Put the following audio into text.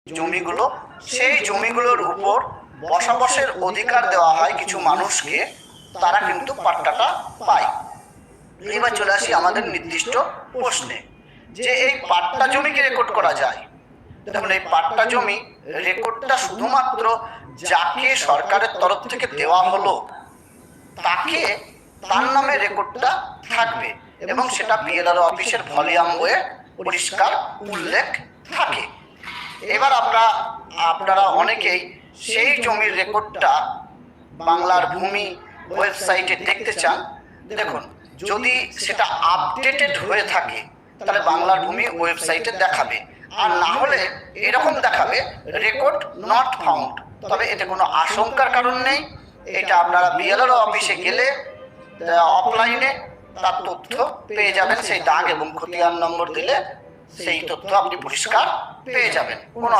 জমিগুলো, সেই জমিগুলোর উপর বসবাসের অধিকার দেওয়া হয় কিছু মানুষকে, তারা কিন্তু পাট্টাটা পায়। এবার চলে আসি আমাদের নির্দিষ্ট প্রশ্নে, যে এই পাট্টা জমিকে রেকর্ড করা যায়। দেখুন, এই পাট্টা জমি রেকর্ডটা শুধুমাত্র যাকে সরকারের তরফ থেকে দেওয়া হলো তাকে, তার নামে রেকর্ডটা থাকবে এবং সেটা বিএলআরও অফিসের ভলিউম বইয়ে পরিষ্কার উল্লেখ থাকে। এবার আপনারা অনেকেই সেই জমির রেকর্ডটা বাংলার ভূমি ওয়েবসাইটে দেখতে চান। দেখুন, যদি সেটা আপডেটেড হয়ে থাকে তাহলে বাংলার ভূমি ওয়েবসাইটে দেখাবে, আর না হলে এরকম দেখাবে রেকর্ড নট ফাউন্ড। তবে এতে কোনো আশঙ্কার কারণ নেই, এটা আপনারা বিএলআরও অফিসে গেলে অফলাইনে তার তথ্য পেয়ে যাবেন। সেই দাগ এবং খতিয়ান নম্বর দিলে সেই তথ্য আপনি পরিষ্কার পেয়ে যাবেন, কোনো